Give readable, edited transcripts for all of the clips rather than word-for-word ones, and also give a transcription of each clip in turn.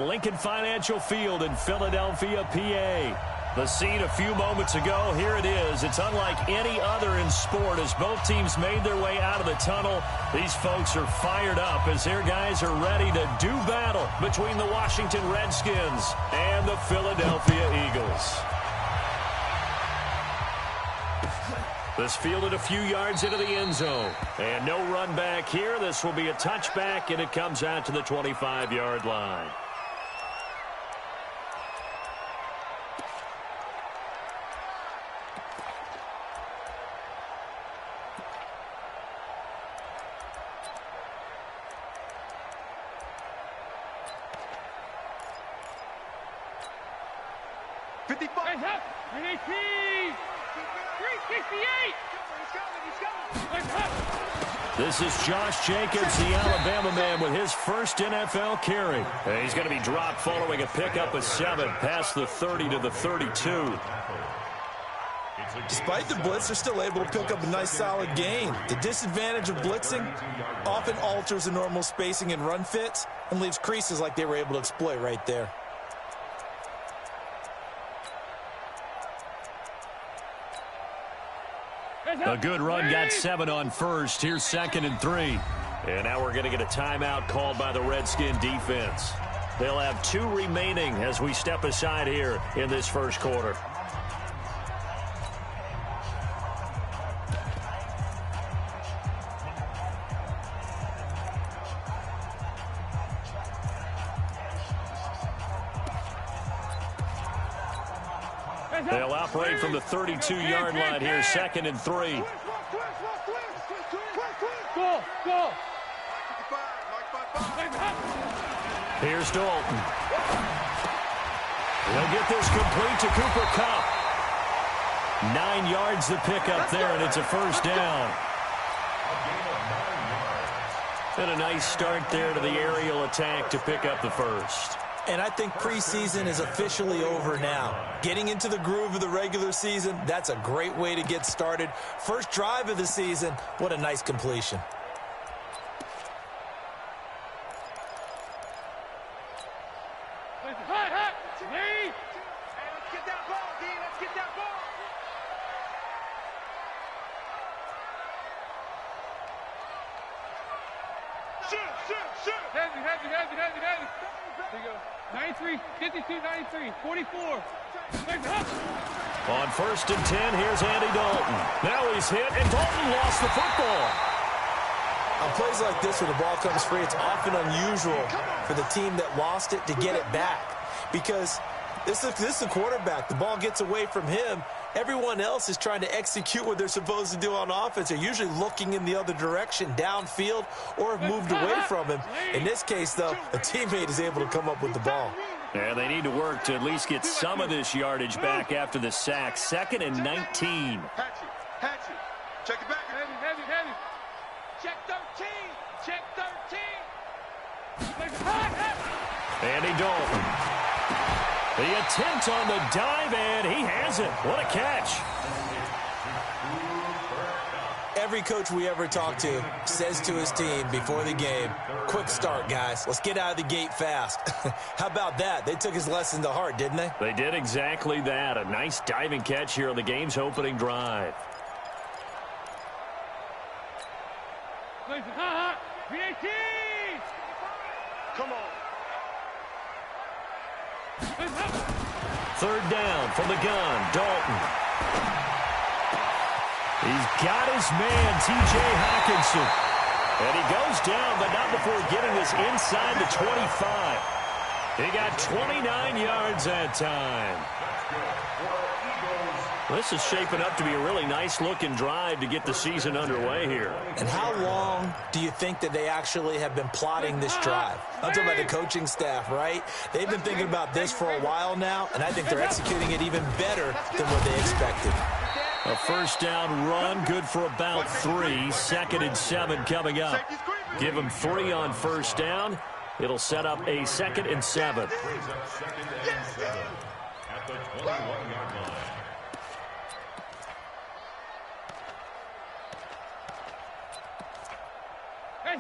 Lincoln Financial Field in Philadelphia, PA. The scene a few moments ago, here it is. It's unlike any other in sport as both teams made their way out of the tunnel. These folks are fired up as their guys are ready to do battle between the Washington Redskins and the Philadelphia Eagles. This fielded a few yards into the end zone. And no run back here. This will be a touchback, and it comes out to the 25-yard line. This is Josh Jacobs, the Alabama man, with his first NFL carry. And he's going to be dropped following a pickup of 7 past the 30 to the 32. Despite the blitz, they're still able to pick up a nice solid gain. The disadvantage of blitzing often alters the normal spacing and run fits and leaves creases like they were able to exploit right there. A good run got 7 on first. Here's 2nd and 3. And now we're going to get a timeout called by the Redskin defense. They'll have 2 remaining as we step aside here in this first quarter. They'll operate from the 32-yard line here, 2nd and 3. Go. Here's Dalton. They'll get this complete to Cooper Kupp. 9 yards to pick up there, and it's a first down. And a nice start there to the aerial attack to pick up the first. And I think preseason is officially over now. Getting into the groove of the regular season, that's a great way to get started. First drive of the season, what a nice completion. Heavy. There you go. 93, 52, 93, 44. On 1st and 10, here's Andy Dalton. Now he's hit, and Dalton lost the football. On plays like this where the ball comes free, it's often unusual for the team that lost it to get it back. Because this is the quarterback. The ball gets away from him. Everyone else is trying to execute what they're supposed to do on offense. They're usually looking in the other direction, downfield, or have moved away from him. In this case, though, a teammate is able to come up with the ball. Yeah, they need to work to at least get some of this yardage back after the sack. 2nd and 19. Hatchet. Check it back. Heavy. Check 13. Andy Dalton. The attempt on the dive, and he has it. What a catch. Every coach we ever talk to says to his team before the game, quick start, guys. Let's get out of the gate fast. How about that? They took his lesson to heart, didn't they? They did exactly that. A nice diving catch here on the game's opening drive. Come on. 3rd down from the gun. Dalton. He's got his man, T.J. Hawkinson. And he goes down, but not before getting this inside the 25. He got 29 yards that time. This is shaping up to be a really nice-looking drive to get the season underway here. And how long do you think that they actually have been plotting this drive? I'm talking about the coaching staff, right? They've been thinking about this for a while now, and I think they're executing it even better than what they expected. A first down run, good for about 3. 2nd and 7 coming up. Give them 3 on first down. It'll set up a 2nd and 7. At the 21-yard line.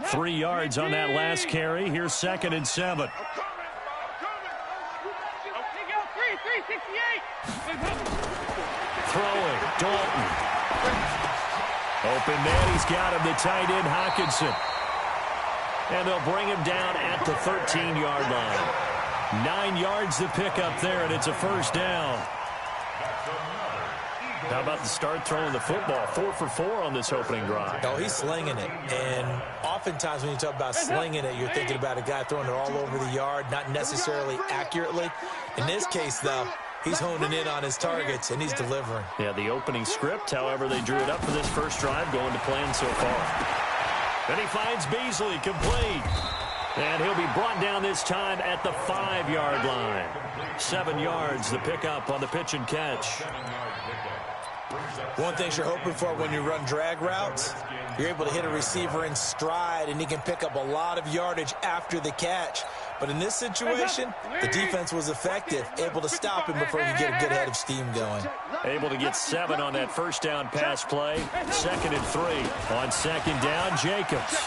3 yards on that last carry. Here's 2nd and 7. Throwing, Dalton. Open man, he's got him, the tight end, Hockenson. And they'll bring him down at the 13-yard line. 9 yards to pick up there, and it's a first down. How about the start throwing the football? 4 for 4 on this opening drive. Oh, he's slinging it. And oftentimes when you talk about slinging it, you're thinking about a guy throwing it all over the yard, not necessarily accurately. In this case, though, he's honing in on his targets, and he's delivering. Yeah, the opening script, however, they drew it up for this first drive, going to plan so far. Then he finds Beasley, complete. And he'll be brought down this time at the 5-yard line. 7 yards, the pickup on the pitch and catch. One thing you're hoping for when you run drag routes, you're able to hit a receiver in stride, and he can pick up a lot of yardage after the catch. But in this situation, the defense was effective, able to stop him before he could get a good head of steam going. Able to get 7 on that first down pass play. 2nd and 3. On 2nd down, Jacobs.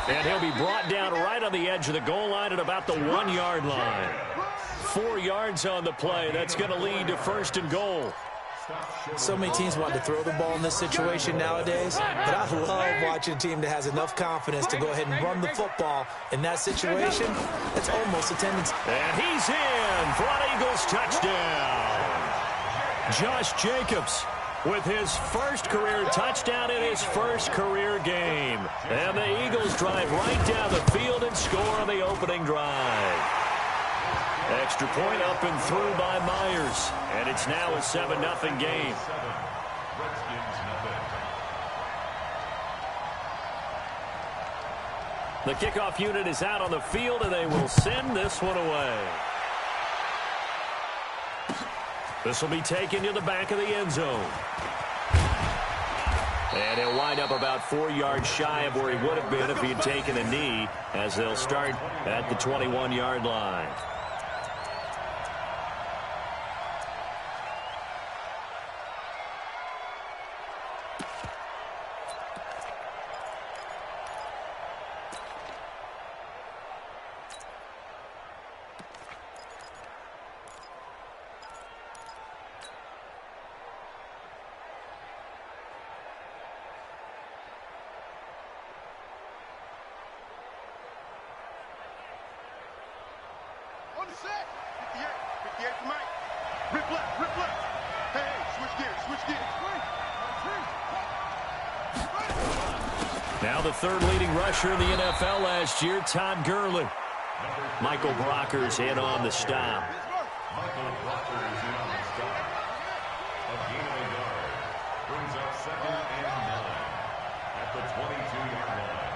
And he'll be brought down right on the edge of the goal line at about the 1-yard line. 4 yards on the play. That's going to lead to 1st and goal. So many teams want to throw the ball in this situation nowadays, but I love watching a team that has enough confidence to go ahead and run the football. In that situation, it's almost a tendency. And he's in for an Eagles touchdown. Josh Jacobs with his first career touchdown in his first career game. And the Eagles drive right down the field and score on the opening drive. Extra point up and through by Myers. And it's now a 7-0 game. The kickoff unit is out on the field, and they will send this one away. This will be taken to the back of the end zone. And he'll wind up about 4 yards shy of where he would have been if he had taken a knee, as they'll start at the 21-yard line. On the set. 58 for Mike. Rip left, rip left. Hey, switch gears. Now the 3rd leading rusher in the NFL last year, Todd Gurley. Michael Brockers in on the stop. Michael Brockers is in on the stop. A gain of a yard. Brings up 2nd and 9 at the 22-yard line.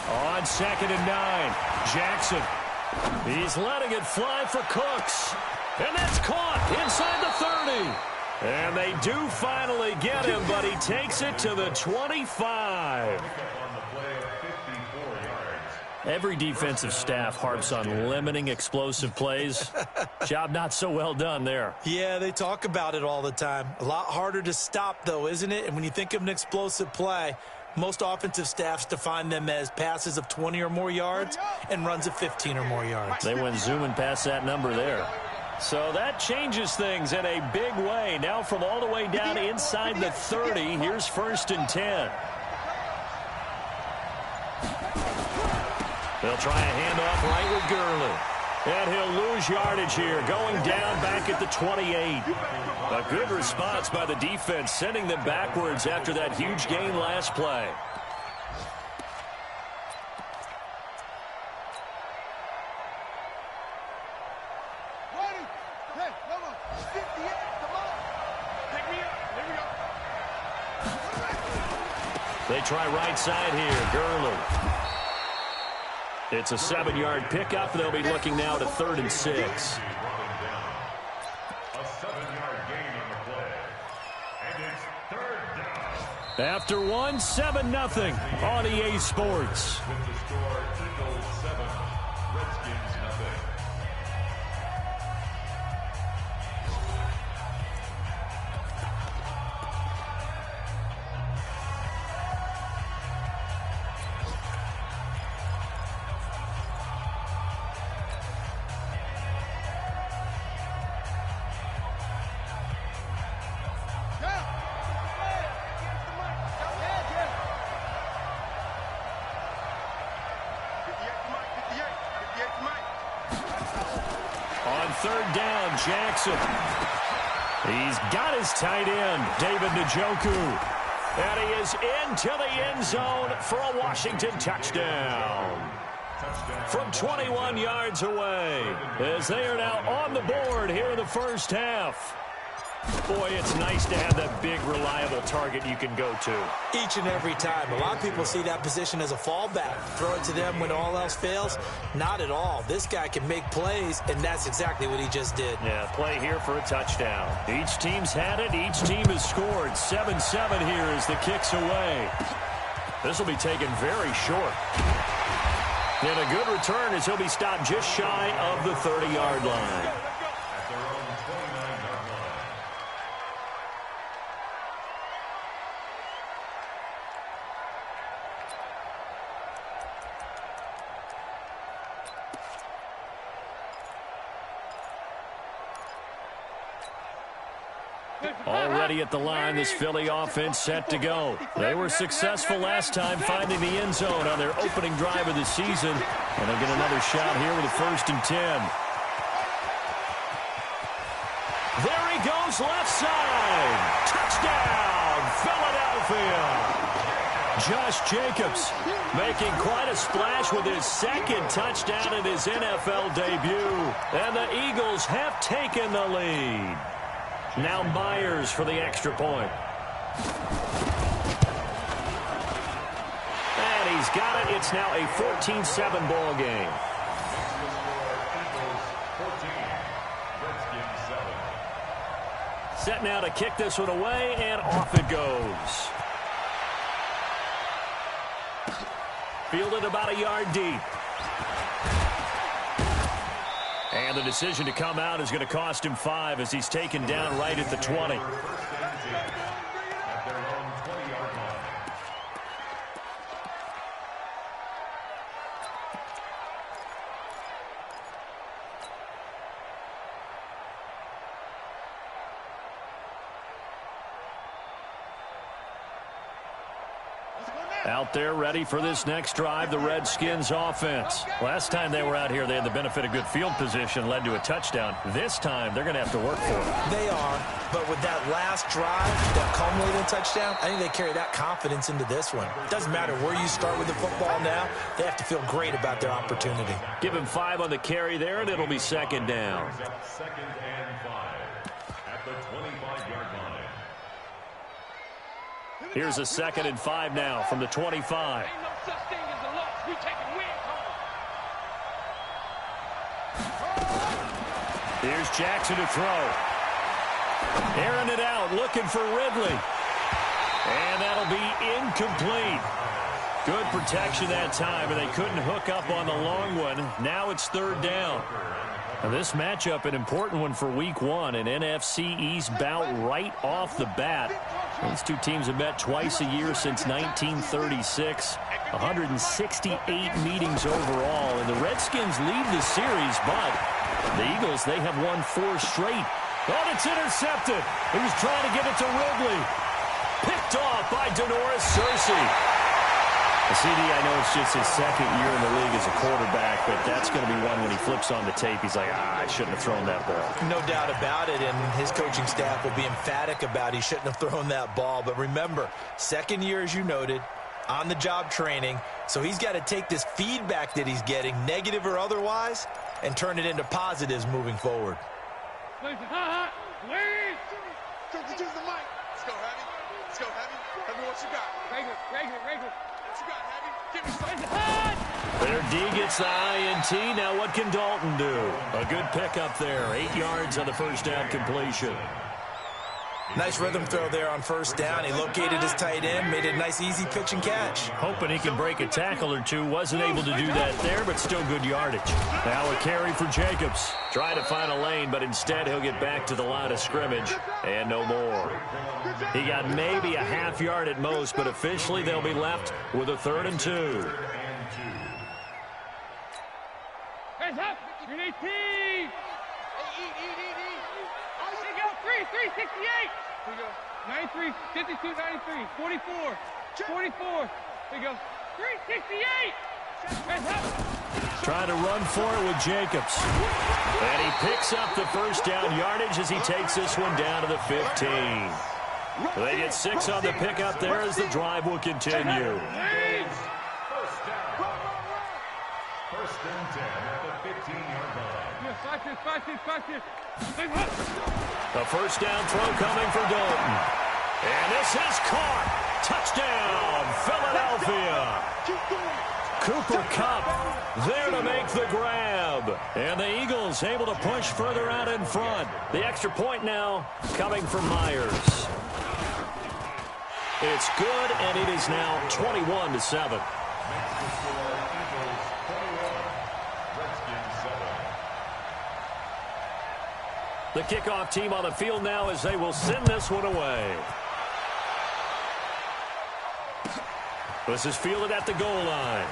On 2nd and 9, Jackson. He's letting it fly for Cooks. And that's caught inside the 30. And they do finally get him, but he takes it to the 25. Every defensive staff harps on limiting explosive plays. Job not so well done there. Yeah, they talk about it all the time. A lot harder to stop, though, isn't it? And when you think of an explosive play, most offensive staffs define them as passes of 20 or more yards and runs of 15 or more yards. They went zooming past that number there. So that changes things in a big way. Now from all the way down inside the 30, here's 1st and 10. They'll try a handoff right with Gurley. And he'll lose yardage here, going down back at the 28. A good response by the defense, sending them backwards after that huge gain last play. They try right side here, Gurley. It's a 7-yard pickup. They'll be looking now to 3rd and 6. A 7-yard gain on the play. And it's 3rd down. After one, 7-0 on EA Sports. With the score, Eagles 7, Redskins nothing. third down. Jackson. He's got his tight end, David Njoku. And he is into the end zone for a Washington touchdown. From 21 yards away, as they are now on the board here in the first half. Boy, it's nice to have that big, reliable target you can go to. Each and every time. A lot of people see that position as a fallback. Throw it to them when all else fails. Not at all. This guy can make plays, and that's exactly what he just did. Yeah, play here for a touchdown. Each team's had it. Each team has scored. 7-7 here as the kick's away. This will be taken very short. And a good return as he'll be stopped just shy of the 30-yard line. Already at the line, this Philly offense set to go. They were successful last time finding the end zone on their opening drive of the season. And they'll get another shot here with a 1st and 10. There he goes, left side. Touchdown, Philadelphia. Josh Jacobs making quite a splash with his 2nd touchdown in his NFL debut. And the Eagles have taken the lead. Now Myers for the extra point. And he's got it. It's now a 14-7 ball game. Set now to kick this one away, and off it goes. Fielded about a yard deep. And the decision to come out is going to cost him 5 as he's taken down right at the 20. Out there ready for this next drive, the Redskins offense. Last time they were out here, they had the benefit of good field position, led to a touchdown. This time, they're going to have to work for it. They are, but with that last drive, that culminating touchdown, I think they carry that confidence into this one. Doesn't matter where you start with the football now, they have to feel great about their opportunity. Give him 5 on the carry there, and it'll be 2nd down. 2nd and 5 at the 25-yard line. Here's a 2nd and 5 now from the 25. Ain't no such thing as a loss. We taking wins home. Here's Jackson to throw. Airing it out, looking for Ridley. And that'll be incomplete. Good protection that time, and they couldn't hook up on the long one. Now it's 3rd down. Now this matchup, an important one for Week 1, an NFC East bout right off the bat. These two teams have met twice a year since 1936, 168 meetings overall, and the Redskins lead the series, but the Eagles, they have won 4 straight. Oh, it's intercepted. He was trying to get it to Ridley. Picked off by Denoris Searcy. CD, I know it's just his 2nd year in the league as a quarterback, but that's going to be one when he flips on the tape. He's like, I shouldn't have thrown that ball. No doubt about it, and his coaching staff will be emphatic about he shouldn't have thrown that ball. But remember, 2nd year, as you noted, on-the-job training, so he's got to take this feedback that he's getting, negative or otherwise, and turn it into positives moving forward. Please. Coach, choose the mic. Let's go, Heavy. Let's go, Heavy. Heavy, what you got? Regular. What you got, Heavy? Give me something. Their D gets the INT. Now what can Dalton do? A good pickup there. 8 yards on the 1st down completion. Nice rhythm throw there on 1st down. He located his tight end, made it a nice, easy pitch and catch. Hoping he can break a tackle or two. Wasn't able to do that there, but still good yardage. Now a carry for Jacobs. Trying to find a lane, but instead he'll get back to the line of scrimmage. And no more. He got maybe a half yard at most, but officially they'll be left with a 3rd and 2. Hands up. 318. There you go. 368. There you go. 93, 52, 93, 44, 44. There you go. 368. Hands up. Trying to run for it with Jacobs. And he picks up the first down yardage as he takes this one down to the 15. They get 6 on the pickup there as the drive will continue. First and 10 at the 15-yard line. A first down throw coming for Dalton. And this is caught. Touchdown, Philadelphia. Cooper Kupp there to make the grab. And the Eagles able to push further out in front. The extra point now coming from Myers. It's good, and it is now 21-7. The kickoff team on the field now as they will send this one away. This is fielded at the goal line.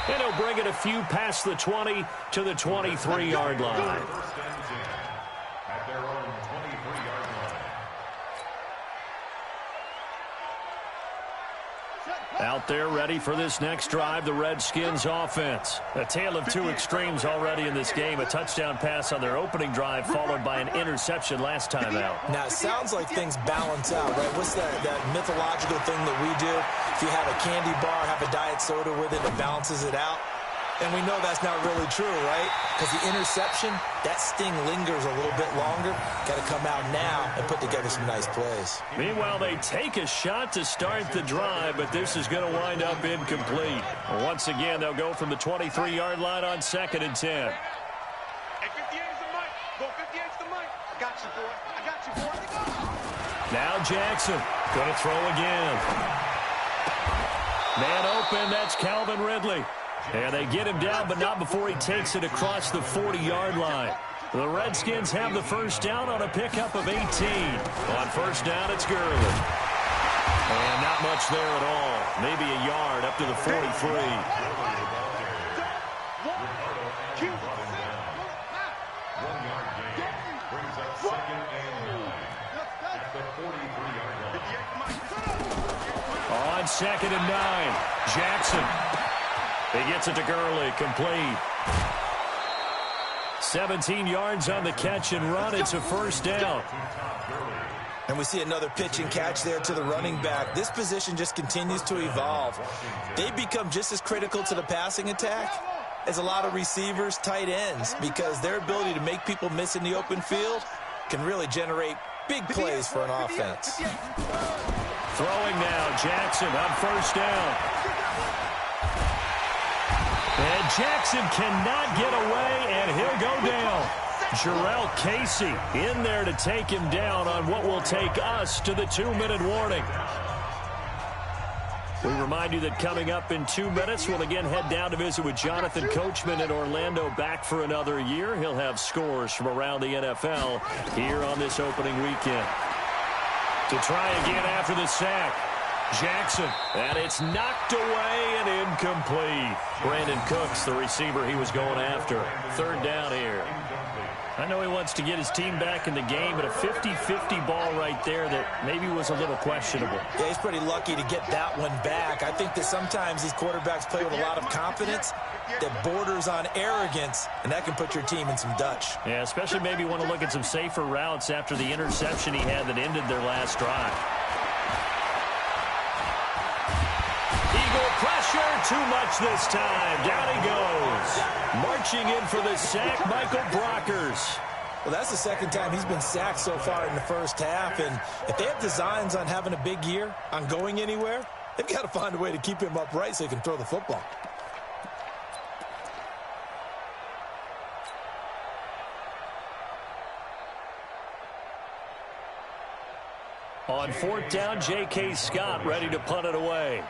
And he'll bring it a few past the 20 to the 23-yard line. At their own 23-yard line. Out there ready for this next drive, the Redskins offense. A tale of two extremes already in this game. A touchdown pass on their opening drive followed by an interception last time out. Now, it sounds like things balance out, right? What's that mythological thing that we do? If you have a candy bar, have a diet soda with it, it balances it out. And we know that's not really true, right? Because the interception, that sting lingers a little bit longer. Got to come out now and put together some nice plays. Meanwhile, they take a shot to start the drive, but this is going to wind up incomplete. Once again, they'll go from the 23-yard line on 2nd and 10. Hey, 58 is the mic. Go 58 is the mic. I got you, boy. I got you, boy. Now Jackson going to throw again. Man open, that's Calvin Ridley. And they get him down, but not before he takes it across the 40-yard line. The Redskins have the first down on a pickup of 18. On first down, it's Gurley. And not much there at all. Maybe a yard up to the 43. On 2nd and 9, Jackson. He gets it to Gurley, complete. 17 yards on the catch and run. It's a first down. And we see another pitch and catch there to the running back. This position just continues to evolve. They become just as critical to the passing attack as a lot of receivers, tight ends, because their ability to make people miss in the open field can really generate big plays for an offense. Throwing now, Jackson on first down. And Jackson cannot get away, and he'll go down. Jarrell Casey in there to take him down on what will take us to the 2-minute warning. We remind you that coming up in 2 minutes, we'll again head down to visit with Jonathan Coachman in Orlando, back for another year. He'll have scores from around the NFL here on this opening weekend. To try again after the sack. Jackson, and it's knocked away and incomplete. Brandon Cooks, the receiver he was going after. Third down here. I know he wants to get his team back in the game, but a 50-50 ball right there that maybe was a little questionable. Yeah, he's pretty lucky to get that one back. I think that sometimes these quarterbacks play with a lot of confidence that borders on arrogance, and that can put your team in some Dutch. Yeah, especially maybe want to look at some safer routes after the interception he had that ended their last drive. Pressure, too much this time. Down he goes. Marching in for the sack, Michael Brockers. Well, that's the second time he's been sacked so far in the first half. And if they have designs on having a big year, on going anywhere, they've got to find a way to keep him upright so he can throw the football. On 4th down, J.K. Scott ready to punt it away.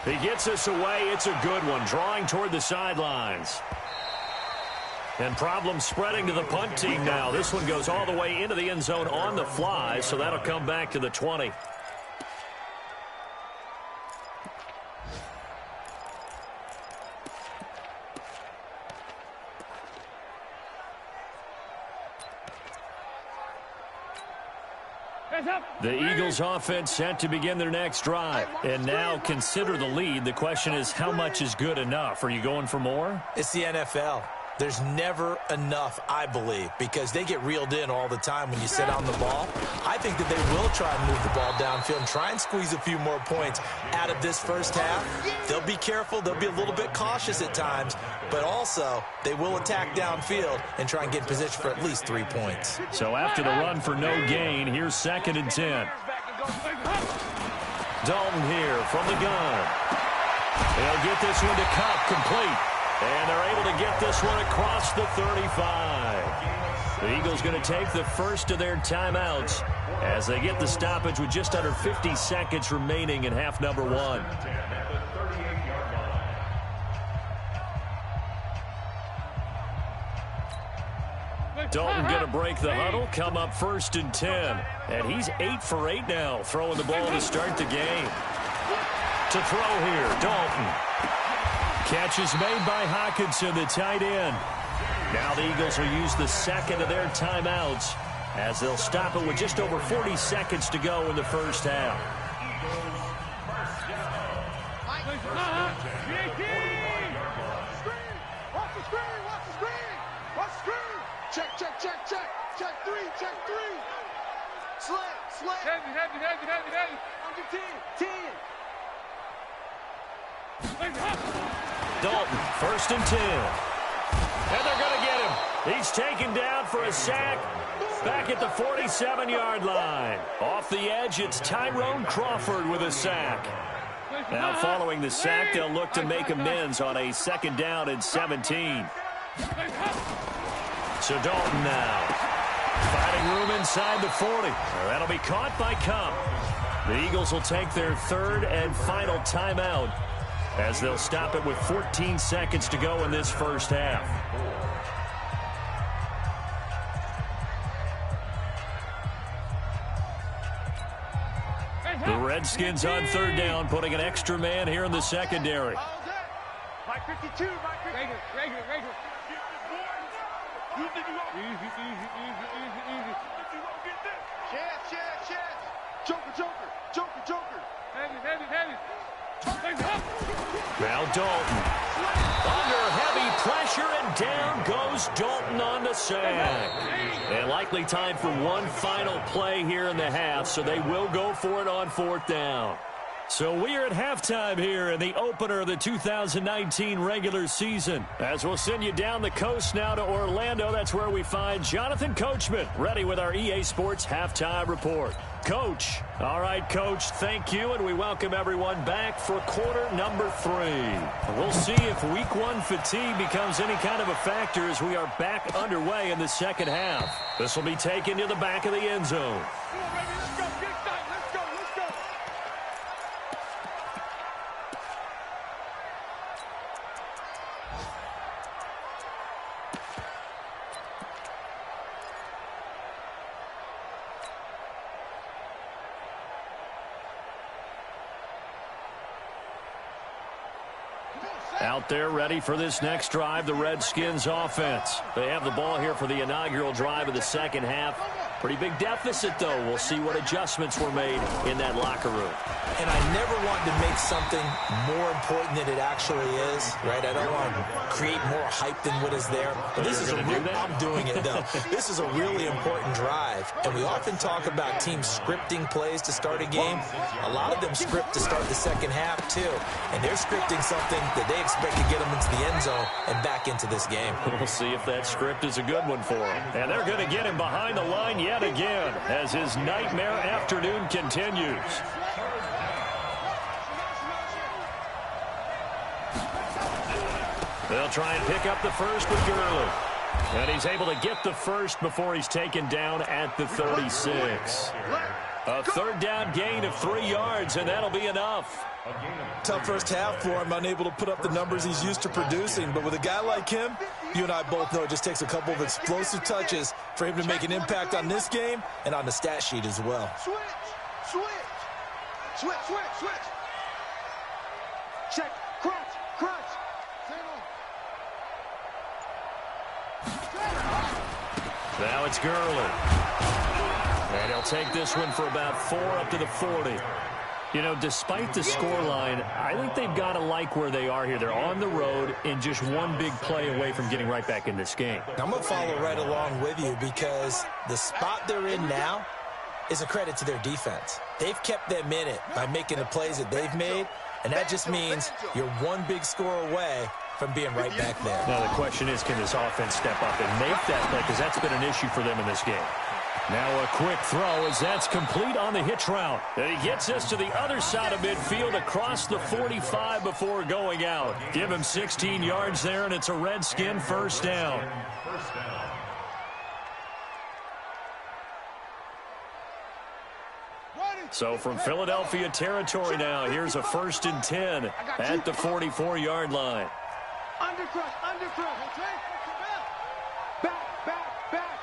He gets us away. It's a good one. Drawing toward the sidelines. And problems spreading to the punt team now. This one goes all the way into the end zone on the fly, so that'll come back to the 20. The Eagles offense set to begin their next drive. And now consider the lead. The question is, how much is good enough? Are you going for more? It's the NFL. There's never enough, I believe, because they get reeled in all the time when you sit on the ball. I think that they will try and move the ball downfield and try and squeeze a few more points out of this first half. They'll be careful. They'll be a little bit cautious at times, but also they will attack downfield and try and get in position for at least 3 points. So after the run for no gain, here's 2nd and 10. Dalton here from the gun. They'll get this one to Cup, complete. And they're able to get this one across the 35. The Eagles going to take the first of their timeouts as they get the stoppage with just under 50 seconds remaining in half number 1. Dalton going to break the huddle, come up 1st and 10. And he's 8 for 8 now, throwing the ball to start the game. To throw here, Dalton. Catch is made by Hawkinson, the tight end. Now the Eagles will use the second of their timeouts as they'll stop it with just over 40 seconds to go in the first half. Check three. Slant. Heavy. Under 10. Dalton, 1st and 10. And they're going to get him. He's taken down for a sack back at the 47-yard line. Off the edge, it's Tyrone Crawford with a sack. Now following the sack, they'll look to make amends on a 2nd down and 17. So Dalton now. Finding room inside the 40. That'll be caught by Cup. The Eagles will take their 3rd and final timeout as they'll stop it with 14 seconds to go in this first half. The Redskins on 3rd down, putting an extra man here in the secondary. Mike 52. Regular. Easy. Chance. Joker. Heavy. Now Dalton. Under heavy pressure, and down goes Dalton on the sack. And likely time for one final play here in the half, so they will go for it on 4th down. So we are at halftime here in the opener of the 2019 regular season. As we'll send you down the coast now to Orlando, that's where we find Jonathan Coachman, ready with our EA Sports Halftime Report. Coach. All right, Coach, thank you, and we welcome everyone back for quarter number 3. We'll see if week 1 fatigue becomes any kind of a factor as we are back underway in the second half. This will be taken to the back of the end zone. Out there ready for this next drive, the Redskins offense. They have the ball here for the inaugural drive of the second half. Pretty big deficit, though. We'll see what adjustments were made in that locker room. And I never want to make something more important than it actually is, right? I don't want to create more hype than what is there. But this is I'm doing it, though. This is a really important drive. And we often talk about teams scripting plays to start a game. A lot of them script to start the second half, too. And they're scripting something that they expect to get them into the end zone and back into this game. We'll see if that script is a good one for them. And they're going to get him behind the line yet again as his nightmare afternoon continues. They'll try and pick up the first with Gurley. And he's able to get the first before he's taken down at the 36. A 3rd down gain of 3 yards, and that'll be enough. Tough first half for him, unable to put up the numbers he's used to producing. But with a guy like him, you and I both know it just takes a couple of explosive touches for him to make an impact on this game and on the stat sheet as well. Switch. Check. Crunch. Now it's Gurley. And he'll take this one for about 4 up to the 40. You know, despite the scoreline, I think they've got to like where they are here. They're on the road and just one big play away from getting right back in this game. I'm going to follow right along with you because the spot they're in now is a credit to their defense. They've kept them in it by making the plays that they've made, and that just means you're one big score away from being right back there. Now the question is, can this offense step up and make that play, because that's been an issue for them in this game. Now a quick throw as that's complete on the hitch route. And he gets us to the other side of midfield across the 45 before going out. Give him 16 yards there, and it's a Redskin first down. So from Philadelphia territory now, here's a 1st and 10 at the 44-yard line. Undercrush, undercrush. Back, back, back.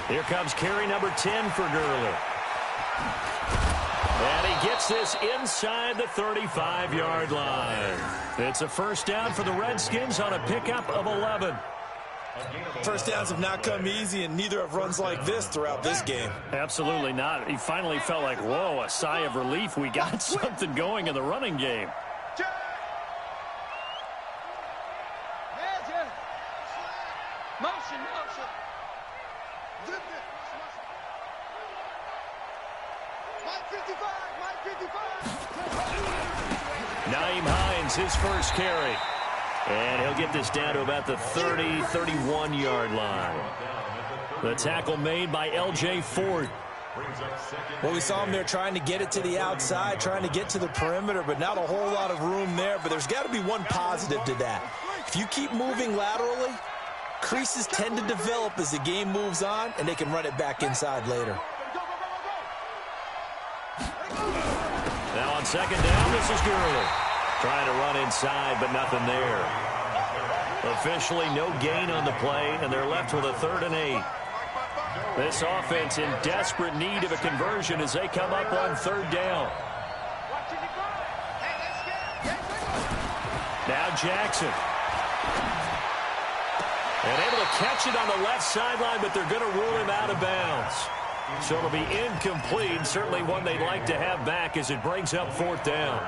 Here comes carry number 10 for Gurley. And he gets this inside the 35-yard line. It's a first down for the Redskins on a pickup of 11. First downs have not come easy, and neither have runs like this throughout this game. Absolutely not. He finally felt like, whoa, a sigh of relief. We got something going in the running game. Motion, motion. Naeem Hines, his first carry. And he'll get this down to about the 30, 31-yard line. The tackle made by L.J. Ford. Well, we saw him there trying to get it to the outside, trying to get to the perimeter, but not a whole lot of room there. But there's got to be one positive to that. If you keep moving laterally, creases tend to develop as the game moves on, and they can run it back inside later. Now on second down, this is Gurley. Trying to run inside, but nothing there. Officially no gain on the play, and they're left with a 3rd and 8. This offense in desperate need of a conversion as they come up on 3rd down. Now Jackson. And able to catch it on the left sideline, but they're going to rule him out of bounds. So it'll be incomplete, certainly one they'd like to have back as it brings up 4th down.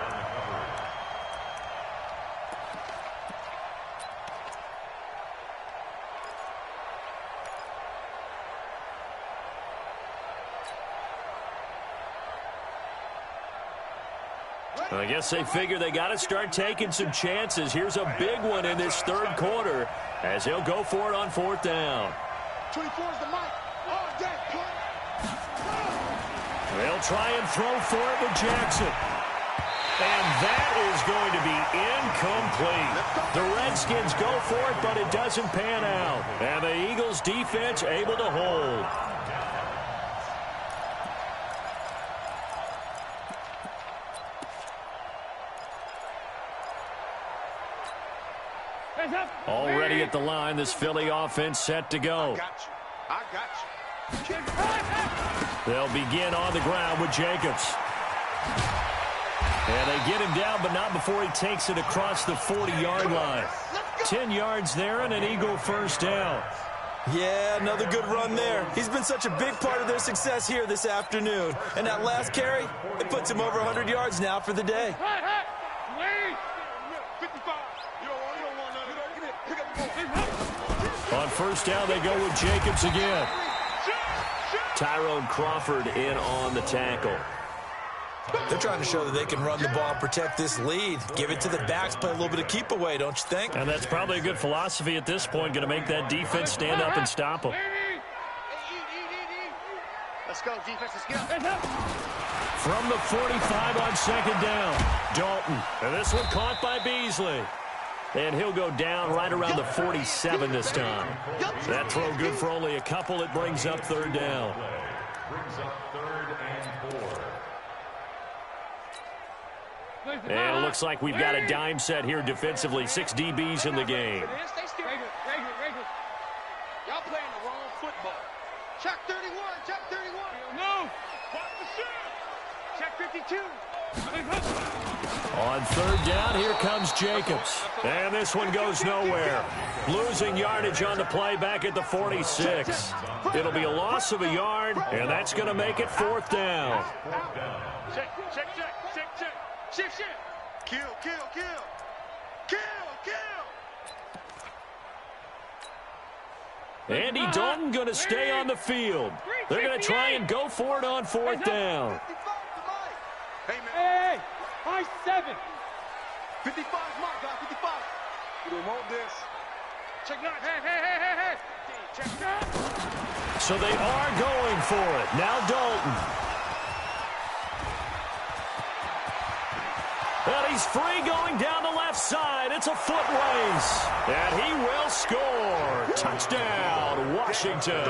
I guess they figure they got to start taking some chances. Here's a big one in this 3rd quarter as he'll go for it on 4th down. 24 is the mic. All day. They'll try and throw for it with Jackson. And that is going to be incomplete. The Redskins go for it, but it doesn't pan out. And the Eagles defense able to hold. Already at the line, this Philly offense set to go. I got you. They'll begin on the ground with Jacobs. And they get him down, but not before he takes it across the 40-yard line. 10 yards there and an Eagle first down. Yeah, another good run there. He's been such a big part of their success here this afternoon. And that last carry, it puts him over 100 yards now for the day. On first down, they go with Jacobs again. Tyrone Crawford in on the tackle. They're trying to show that they can run the ball and protect this lead. Give it to the backs, play a little bit of keep away, don't you think? And that's probably a good philosophy at this point, going to make that defense stand up and stop them. Let's go, defense. Let's get up. From the 45 on second down, Dalton. And this one caught by Beasley. And he'll go down right around the 47 this time. That throw good for only a couple. It brings up 3rd down. Brings up 3rd and 4. And it looks like we've got a dime set here defensively. 6 DBs in the game. Y'all playing the wrong football. Check 31, check 31. No. Check 52. On third down, here comes Jacobs. And this one goes nowhere. Losing yardage on the play back at the 46. It'll be a loss of a yard, and that's going to make it fourth down. Check. Kill. Andy Dalton going to stay on the field. They're going to try and go for it on fourth down. Hey, man. Hey, high 7. 55 is my guy, 55. We don't want this. Check nine. Hey. Check nine. So they are going for it. Now Dalton. And he's free going down the left side. It's a foot race. And he will score. Touchdown, Washington.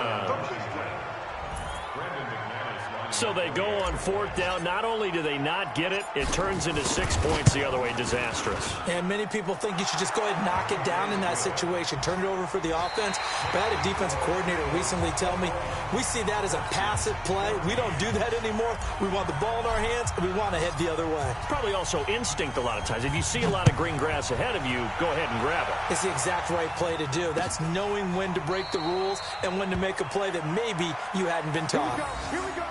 So they go on fourth down. Not only do they not get it, it turns into 6 points the other way. Disastrous. And many people think you should just go ahead and knock it down in that situation. Turn it over for the offense. But I had a defensive coordinator recently tell me, we see that as a passive play. We don't do that anymore. We want the ball in our hands, and we want to head the other way. Probably also instinct a lot of times. If you see a lot of green grass ahead of you, go ahead and grab it. It's the exact right play to do. That's knowing when to break the rules and when to make a play that maybe you hadn't been taught. Here we go.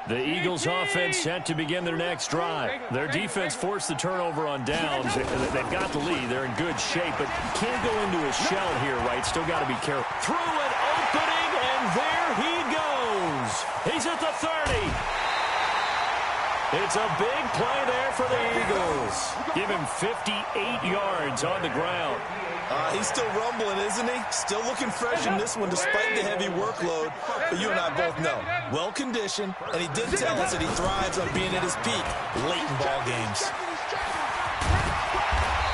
The Eagles offense set to begin their next drive. Their defense forced the turnover on downs. They've got the lead. They're in good shape, but can't go into a shell here, right? Still got to be careful. Through an opening, and there he goes. He's at the 30. It's a big play there for the Eagles. Give him 58 yards on the ground. He's still rumbling, isn't he? Still looking fresh in this one despite the heavy workload. But you and I both know, well-conditioned, and he did tell us that he thrives on being at his peak late in ball games.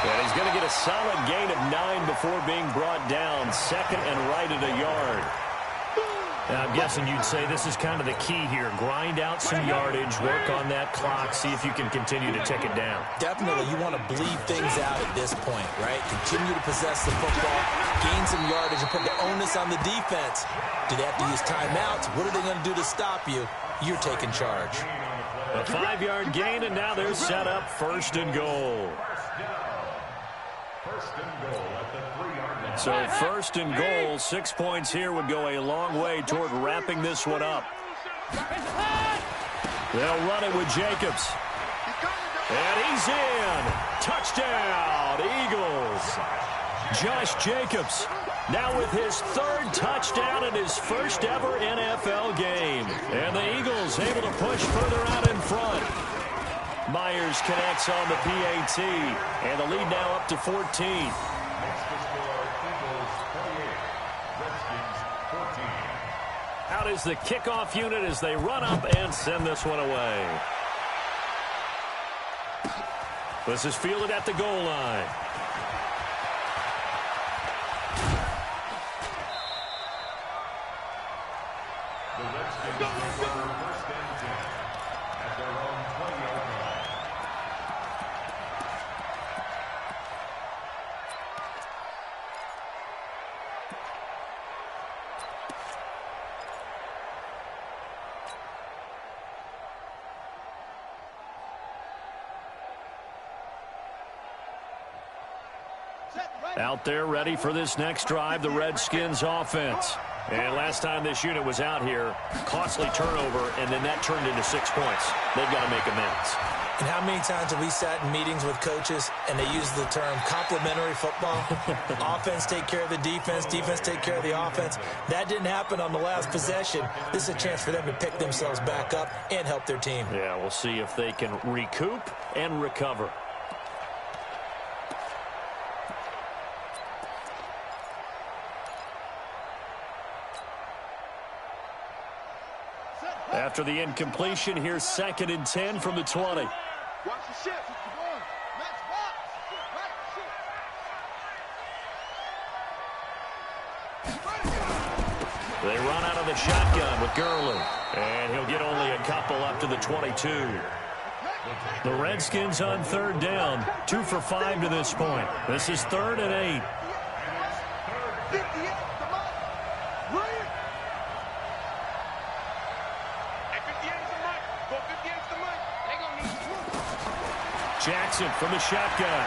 And he's going to get a solid gain of 9 before being brought down. Second and right at a yard. Now, I'm guessing you'd say this is kind of the key here. Grind out some yardage, work on that clock, see if you can continue to tick it down. Definitely, you want to bleed things out at this point, right? Continue to possess the football, gain some yardage, and put the onus on the defense. Do they have to use timeouts? What are they going to do to stop you? You're taking charge. A 5-yard gain, and now they're set up first and goal. So first and goal, 6 points here would go a long way toward wrapping this one up. They'll run it with Jacobs. And he's in. Touchdown, Eagles. Josh Jacobs now with his 3rd touchdown in his first ever NFL game. And the Eagles able to push further out in front. Myers connects on the PAT. And the lead now up to 14. Out is the kickoff unit as they run up and send this one away. This is fielded at the goal line. The Redskins go for first and 10 at their own 20-yard line. Out there ready for this next drive, the Redskins offense. And last time this unit was out here, costly turnover, and then that turned into 6 points. They've got to make amends. And how many times have we sat in meetings with coaches and they use the term complementary football? Offense take care of the defense, defense take care of the offense. That didn't happen on the last possession. This is a chance for them to pick themselves back up and help their team. Yeah, we'll see if they can recoup and recover. After the incompletion, here's 2nd and 10 from the 20. Watch the shift. Max, watch. They run out of the shotgun with Gurley. And he'll get only a couple up to the 22. The Redskins on third down. 2 for 5 to this point. This is 3rd and 8. Jackson from the shotgun.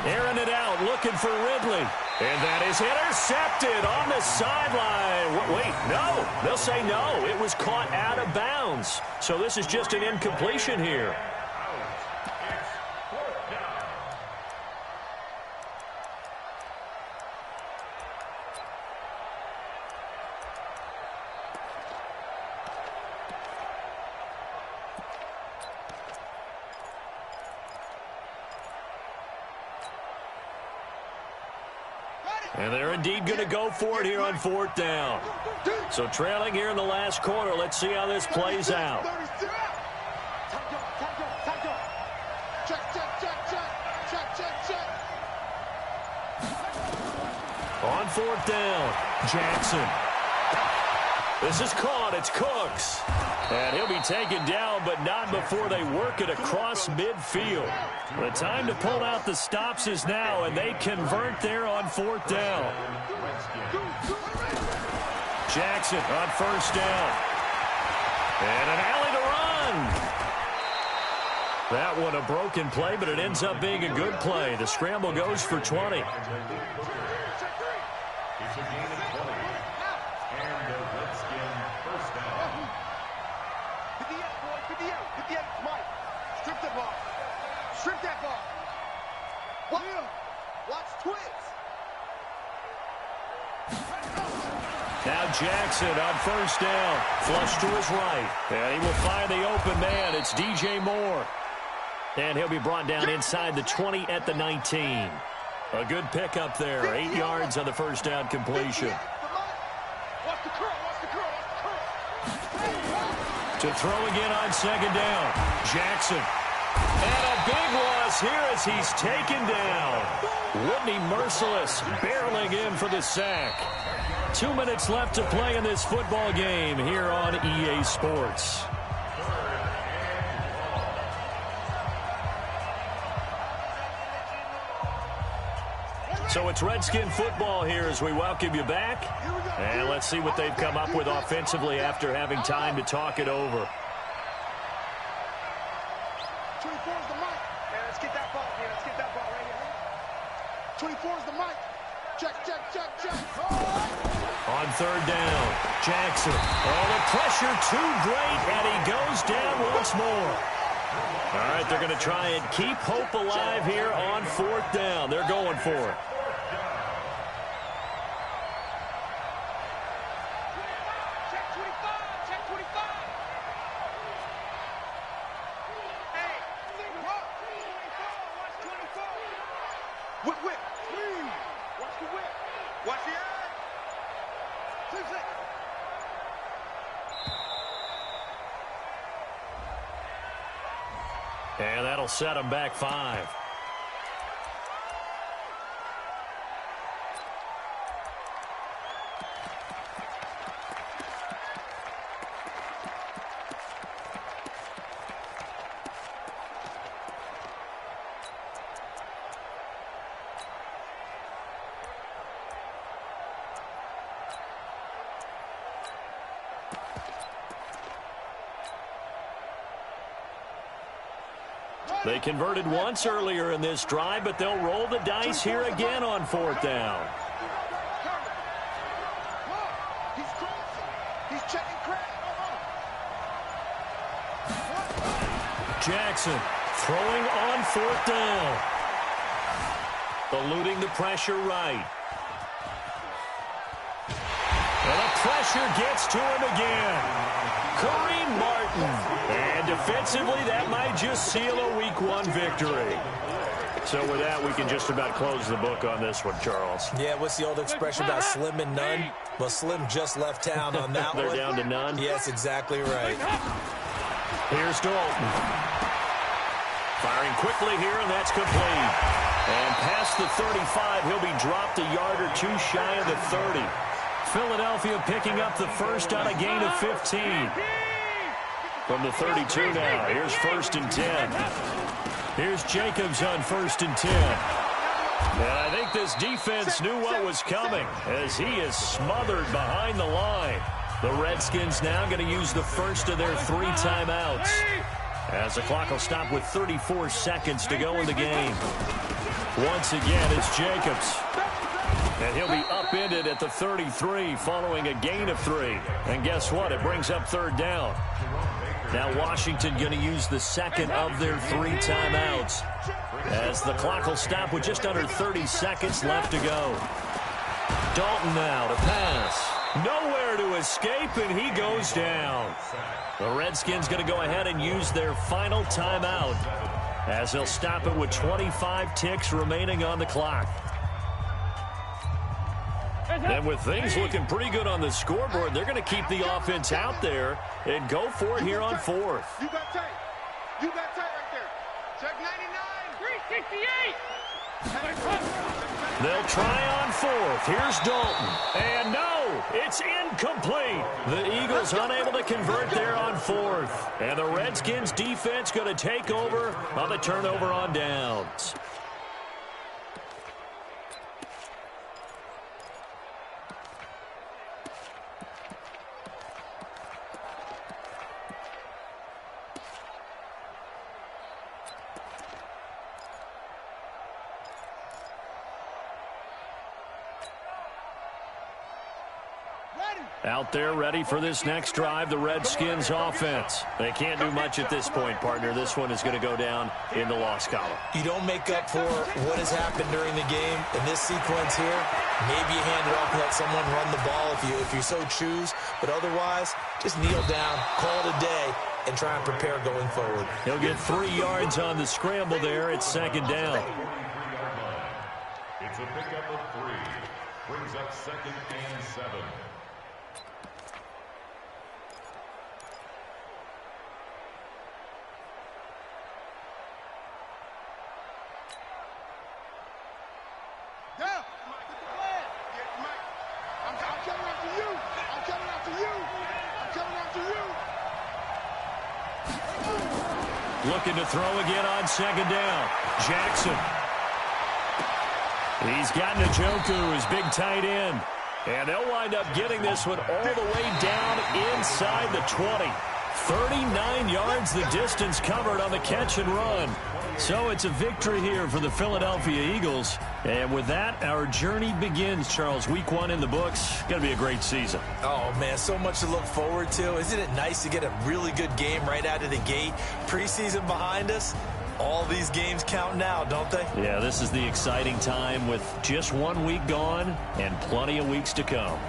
Airing it out, looking for Ridley. And that is intercepted on the sideline. Wait, no. They'll say no. It was caught out of bounds. So this is just an incompletion here. And they're indeed going to go for it here on 4th down. So trailing here in the last quarter. Let's see how this plays out. On 4th down, Jackson. This is caught. It's Cooks. And he'll be taken down, but not before they work it across midfield. The time to pull out the stops is now, and they convert there on 4th down. Jackson on 1st down. And an alley to run. That one a broken play, but it ends up being a good play. The scramble goes for 20. It's a gain of 20. And the Redskin first down. Hit the end, boy. Hit the end. Hit the end. Mike, strip that ball. Strip that ball. Watch twins. Now Jackson on 1st down. Flush to his right. And he will find the open man. It's DJ Moore. And he'll be brought down inside the 20 at the 19. A good pickup there. 8 yards on the 1st down completion. Watch the curl. Watch the curl. Watch the curl. To throw again on 2nd down. Jackson. And a big loss here as he's taken down. Whitney Merciless barreling in for the sack. 2 minutes left to play in this football game here on EA Sports. So it's Redskin football here as we welcome you back. And let's see what they've come up with offensively after having time to talk it over. 24 is the mic. Yeah, let's get that ball here. Let's get that ball right here. 24 is the mic. Check. On 3rd down, Jackson. Oh, the pressure too great, and he goes down once more. All right, they're going to try and keep hope alive here on 4th down. They're going for it. Check 25. Check 25. Hey, watch 24. Whip. Watch the whip. Watch the eye. And that'll set them back 5. They converted once earlier in this drive, but they'll roll the dice here again on 4th down. He's checking crack. Jackson throwing on 4th down. Eluding the pressure right. And the pressure gets to him again. Kareem Martin. And defensively, that might just seal a Week 1 victory. So with that, we can just about close the book on this one, Charles. Yeah, what's the old expression about slim and none? Well, Slim just left town on that one. They're down to none? Yes, exactly right. Here's Dalton. Firing quickly here, and that's complete. And past the 35. He'll be dropped a yard or two shy of the 30. Philadelphia picking up the first on a gain of 15. From the 32 now. Here's 1st and 10. Here's Jacobs on 1st and 10. And I think this defense knew what was coming as he is smothered behind the line. The Redskins now going to use the first of their 3 timeouts, as the clock will stop with 34 seconds to go in the game. Once again, it's Jacobs. And he'll be upended at the 33 following a gain of 3. And guess what? It brings up 3rd down. Now Washington going to use the second of their 3 timeouts, as the clock will stop with just under 30 seconds left to go. Dalton now to pass. Nowhere to escape, and he goes down. The Redskins going to go ahead and use their final timeout, as they'll stop it with 25 ticks remaining on the clock. And with things looking pretty good on the scoreboard, they're going to keep the offense out there and go for it here on 4th. You got tight. You got tight right there. Check 99. 368. They'll try on 4th. Here's Dalton. And no, it's incomplete. The Eagles unable to convert there on 4th. And the Redskins defense going to take over on the turnover on downs. Out there ready for this next drive, the Redskins offense. They can't do much at this point, partner. This one is going to go down in the loss column. You don't make up for what has happened during the game in this sequence here. Maybe you hand it off and let someone run the ball if you so choose. But otherwise, just kneel down, call it a day, and try and prepare going forward. He'll get 3 yards on the scramble there. It's 2nd down. It's a pickup of 3. Brings up 2nd and 7. Looking to throw again on 2nd down. Jackson. He's got Njoku, his big tight end. And they'll wind up getting this one all the way down inside the 20. 39 yards the distance covered on the catch and run. So it's a victory here for the Philadelphia Eagles. And with that, our journey begins, Charles. Week 1 in the books. Going to be a great season. Oh, man, so much to look forward to. Isn't it nice to get a really good game right out of the gate? Preseason behind us. All these games count now, don't they? Yeah, this is the exciting time with just 1 week gone and plenty of weeks to come.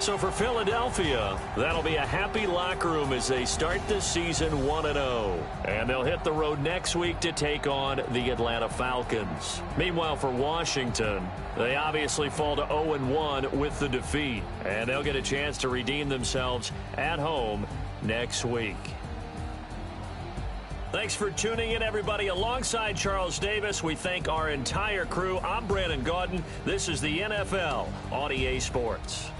So for Philadelphia, that'll be a happy locker room as they start this season 1-0. And they'll hit the road next week to take on the Atlanta Falcons. Meanwhile, for Washington, they obviously fall to 0-1 with the defeat. And they'll get a chance to redeem themselves at home next week. Thanks for tuning in, everybody. Alongside Charles Davis, we thank our entire crew. I'm Brandon Gaudin. This is the NFL on EA Sports.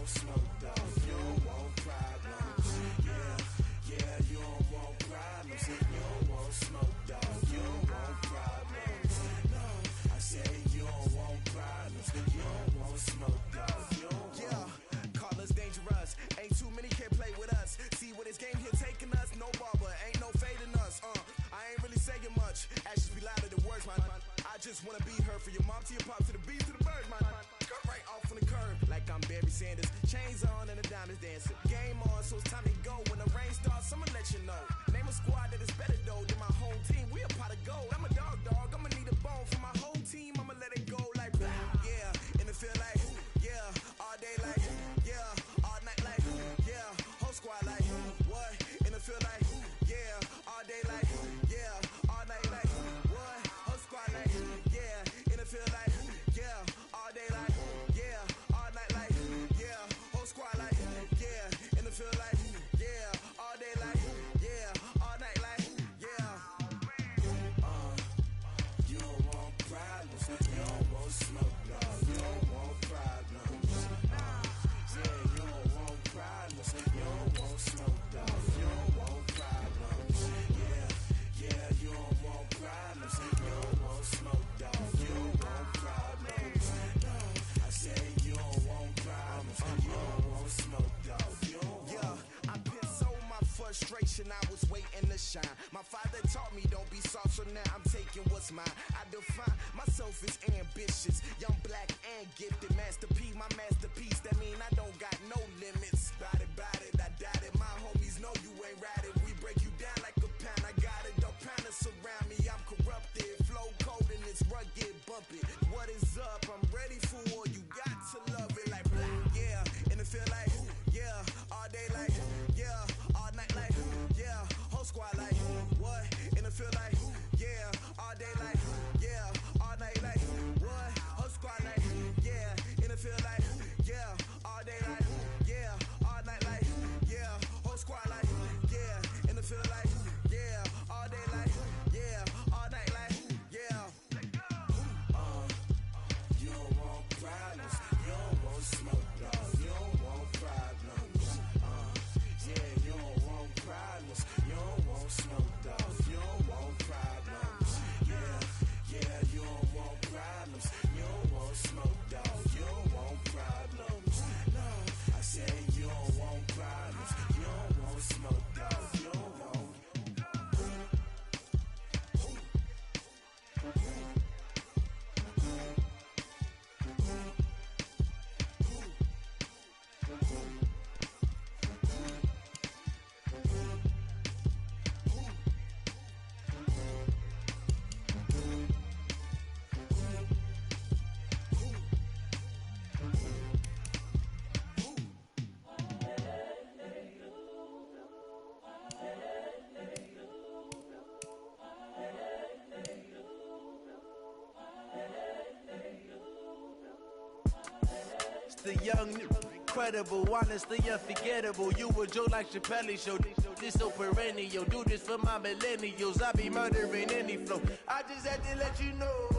want smoke, dog. You don't want problems. Yeah, you don't want problems. You don't want smoke, dog. You don't want problems. No, I say you don't want problems. You don't want smoke, dog. You don't want. Yeah, call us dangerous. Ain't too many can play with us. See where this game here taking us. No barber, ain't no fading us. I ain't really saying much. Actions be louder than words, man. I just wanna be heard from your mom to your pop to the beat to the birds, man. Cut right off on the curb like I'm Barry Sanders. Chains on and the diamonds dancing. Game on, so it's time to go. When the rain starts, I'ma let you know. Name a squad that is better though than my home team. We a pot of gold. I'm a dog. I'ma need a bone for my whole team. I'ma let it go like yeah. And it feel like yeah. All day like yeah. All night like yeah. Whole squad like what? And it feel like yeah. All day like yeah. All night like what? Whole squad like yeah. And it feel like yeah. All day like yeah. All night like yeah. Whole squad like yeah. And it feel like yeah. All day like yeah. All night like yeah. You don't want problems. You don't want smoke, no. You don't want problems. Yeah, you don't want problems. You don't want smoke, dog. You don't want problems. Yeah, you don't want problems. You don't want smoke, dog. You don't want problems. No, I say you don't want problems. You don't want smoke, dog. You don't want. Yeah, I've been so my frustration. I was waiting to shine. My father taught me don't be soft, so now I'm taking what's mine. I define myself as ambitious, young, black, and gifted. Master P, my masterpiece. That mean I don't got no limits. Bout it, I doubt it. My homies know you ain't ratted. We break you down like a pound. I got it, don't pound to surround me. I'm corrupted, flow cold and it's rugged, bumpy. What is up? I'm ready for war. You got to love it like black, yeah. And it feel like yeah. All day like yeah. All night like yeah. Whole squad like what? And it feel like yeah. All day like yeah. All night like what? Whole squad like yeah. And it feel like yeah. All day like yeah. All night like yeah. Whole squad like yeah. And it feel like yeah. All day like yeah. All night like yeah. You don't want problems. You don't want smoke, dog. You don't want problems. Yeah, you don't want problems. You don't want smoke, dog. You don't want problems. Yeah, you don't want problems. You don't want smoke, dog. You don't want problems. No, I say you don't want problems. You don't want smoke, dog. You don't want. The young, incredible, honestly unforgettable. You a joke like Chappelle show. This so perennial. Do this for my millennials. I be murdering any flow. I just had to let you know.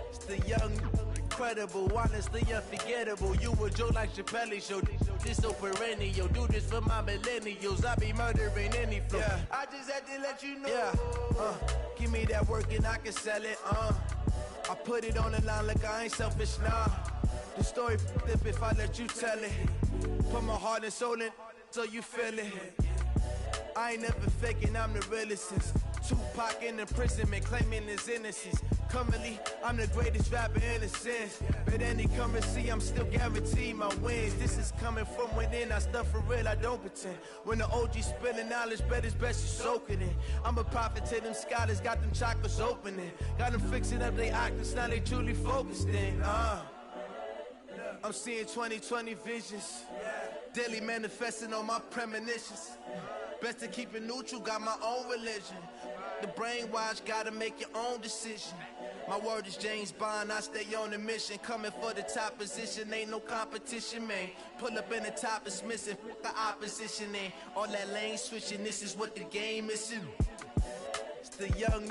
It's the young, incredible, honestly unforgettable. You a joke like Chappelle show. This so perennial. Do this for my millennials. I be murdering any flow. Yeah. I just had to let you know. Yeah. Give me that work and I can sell it. I put it on the line like I ain't selfish, nah. The story flip if I let you tell it. Put my heart and soul in so you feel it. I ain't never faking, I'm the realest since Tupac in imprisonment, claiming his innocence. Currently, I'm the greatest rapper in a sense. But any currency, I'm still guaranteed my wins. This is coming from within, I stuff for real, I don't pretend. When the OG spilling knowledge, bet it's best you soak it in. I'm a prophet to them scholars, got them chakras opening. Got them fixing up their octaves, now they truly focused in. I'm seeing 2020 visions, daily manifesting on my premonitions. Best to keep it neutral, got my own religion. The brainwash, gotta make your own decision. My word is James Bond, I stay on a mission. Coming for the top position, ain't no competition, man. Pull up in the top, it's missing, the opposition, ain't all that lane switching. This is what the game is. It's the young,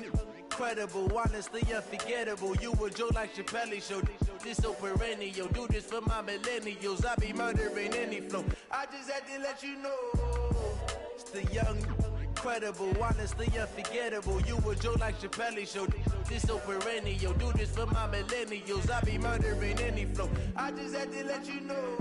Credible, honestly unforgettable. You a joke like Chappelle show. This so perennial. Do this for my millennials. I be murdering any flow. I just had to let you know. It's the young, credible, honestly unforgettable. You a joke like Chappelle show. This so perennial. Do this for my millennials. I be murdering any flow. I just had to let you know.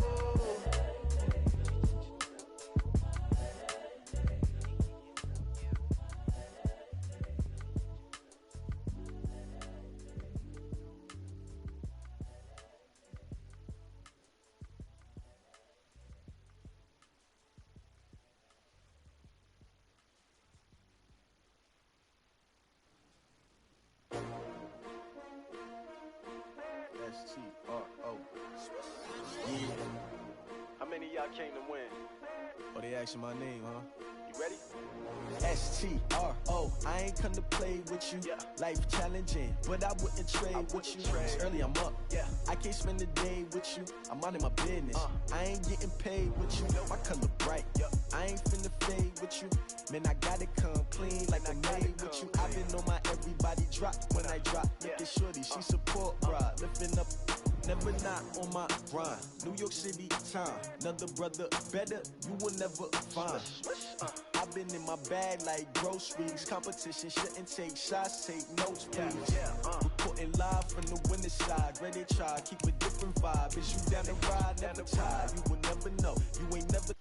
S-T-R-O. Yeah. How many of y'all came to win? Oh, they asking my name, huh? You ready? S-T-R-O. I ain't come to play with you. Yeah. Life challenging, but I wouldn't trade with you. It's early, I'm up. Yeah. I can't spend the day with you. I'm minding my business. I ain't getting paid with you. My color bright. I ain't finna fade with you. Man, I gotta come clean like I made with you. I've been on my everybody drop when I drop. Look at shorty, she support bride. Lifting up, never not on my grind. New York City time. Another brother better, you will never find. I've been in my bag like groceries. Competition shouldn't take shots, take notes, please. Reporting live from the winning side. Ready to try, keep a different vibe. Is you down the ride, never tired. You will never know. You ain't never.